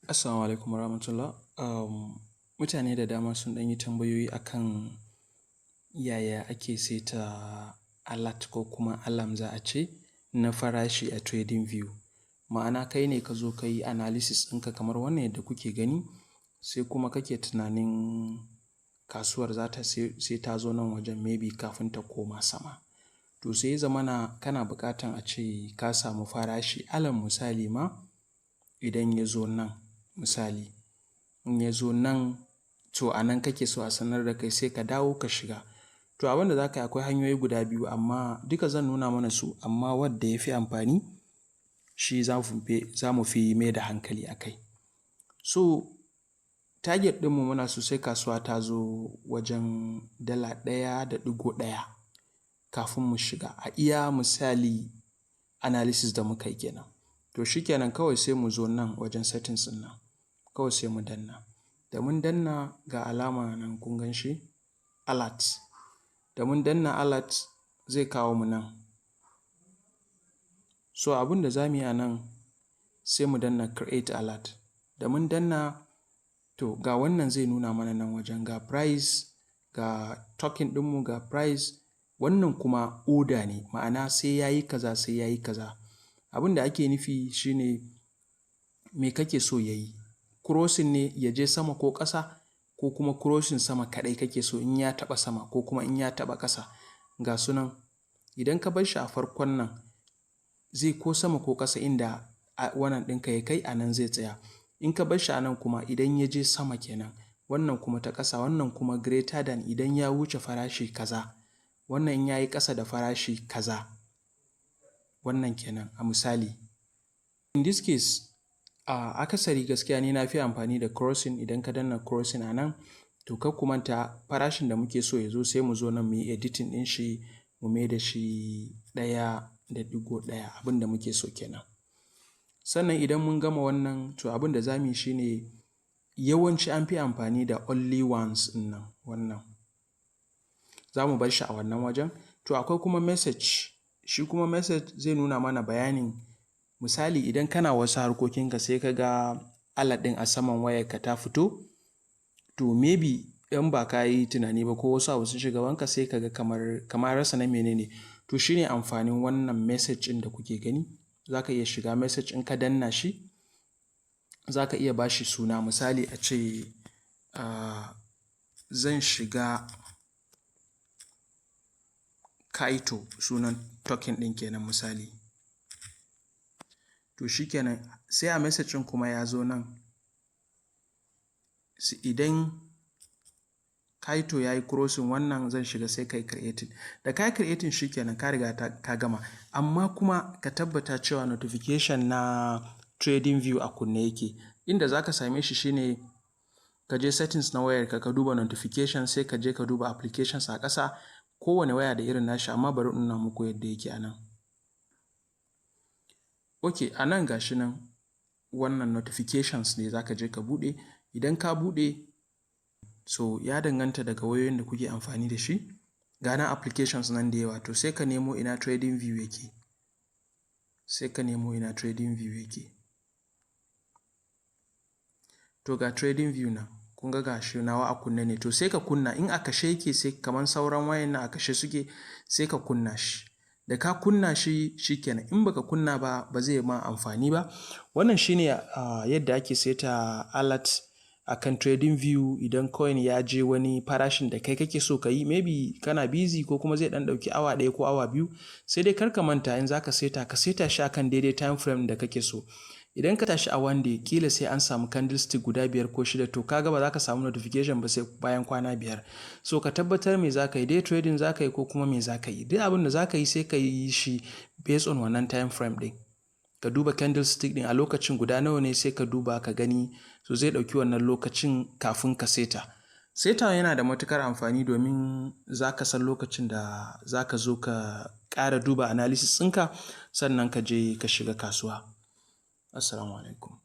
Assalamu alaikum warahmatullah. Mutane da dama sun ɗan yi tambayoyi akan yaya ake saita alert ko kuma alarm za a ce na farashi a TradingView. Ma'ana kai ne ka zo ka yi analysis ɗinka kamar wannan yadda kuke gani, sai kuma kake tunanin kasuwar sai ta zo nan wajen maybe kafin ta koma sama. To sai ya zamana kana buƙatan a ce ka samu farashi alal misali ma idan ya zo nan misali, in ya zo nan to a nan kake so a sanar da kai sai ka dawo ka shiga. To abin da za ka yi akwai hanyoyi guda biyu amma duka zan nuna mana su, amma wadda ya fi amfani shi za mu fi mai da hankali a kai. So target ɗinmu muna so sai kasuwa ta zo wajen $1.1 kafin mu shiga a iya misali analysis da muka yi kenan. To shi kenan kawai sai mu zo nan wajen settings ɗin nan, kawai sai mu danna. Da mun danna ga alama nan kun gan shi alert. Da mun danna alert zai kawo mu nan. So abin da za mu yi a nan sai mu danna create alert. Da mun danna to ga wannan zai nuna mana nan wajen ga price, ga token ɗinmu, ga price, wannan kuma order ne, ma'ana sai ya yi kaza sai ya yi kaza. Abin da ake nufi shine me kake so ya yi, crossing ne ya je sama ko ƙasa, ko kuma crossing sama kaɗai kake so in ya taɓa sama ko kuma in ya taɓa ƙasa. Ga su nan idan ka bar shi a farkon nan zai ko sama ko ƙasa inda wannan ɗinka ya kai a nan zai tsaya. In ka bar shi a nan kuma idan ya je sama kenan, wannan kuma ta ƙasa, wannan kuma greater than idan ya wuce farashi kaza, wannan in ya yi ƙasa da farashi kaza, wannan kenan a misali. In this case akasari gaskiya ni na fi amfani da crossing. Idan ka danna crossing a nan to kar ku manta farashin da muke so ya zo sai mu zo nan mu yi editing ɗin shi mu mai da shi 1.1 abin da muke so kenan. Sannan idan mun gama wannan to abin da za mu yi shi ne yawanci an fi amfani da only once ɗin nan, wannan za mu bar shi a wannan wajen. To akwai kuma message, shi kuma message zai nuna mana bayanin misali idan kana wasu harkokinka sai ka ga alert ɗin a saman wayarka ta fito, to maybe in ba ka yi tunani ba ko wasu abu sun shiga wanka sai ka ga kamar rasa na menene. To shi ne amfanin wannan message ɗin da kuke gani. Za ka iya shiga message in ka danna shi, za ka iya ba shi suna misali a ce zan shiga Kaito, sunan token ɗin kenan misali. To shi kenan sai a message ɗin kuma ya zo nan, idan Kaito ya yi crossing wannan zan shiga sai ka yi creating. Da ka yi creating shi kenan ka riga ka gama, amma kuma ka tabbata cewa notification na TradingView a kunne yake. Inda za ka same shi shine ka je settings na wayarka ka duba notification, sai ka je ka duba applications a ƙasa, kowane waya da irin nashi amma bari in nuna muku yadda yake a nan. Ok, a nan ga shi nan wannan notifications ne za ka je ka buɗe. Idan ka buɗe so ya danganta daga wayoyin da kuke amfani da shi. Ga nan applications nan da yawa, to sai ka nemo ina TradingView yake. Sai ka nemo ina TradingView yake. To ga TradingView nan, kun ga shi nawa a kunne ne, to sai ka kunna. In a kashe yake sai kamar sauran wayan nan a kashe suke sai ka kunna shi. Da ka kunna shi kenan, in baka kunna ba zai ma amfani ba. Wannan shine yadda ake saita alert akan TradingView idan coin ya je wani farashin da kai kake so ka yi, maybe kana busy ko kuma zai ɗan ɗauki awa 1 ko awa 2, sai dai kar ka manta in za ka saita shi akan daidai time frame da kake so. Idan ka tashi a one day kila sai an samu candlestick guda 5 ko 6, to kaga ba za ka samu notification ba sai bayan kwana 5. So ka tabbatar me za ka yi, day trading za ka yi ko kuma me za ka yi. Duk abin da za ka yi sai ka yi shi based on wannan time frame ɗin. Ka duba candlestick ɗin a lokacin guda nawa ne sai ka duba ka gani, so zai ɗauki wannan lokacin kafin ka saita. Saitawa yana da matuƙar amfani domin za ka san lokacin da za ka zo ka ƙara duba analysis ɗinka sannan ka je ka shiga kasuwa. Assalamu alaikum.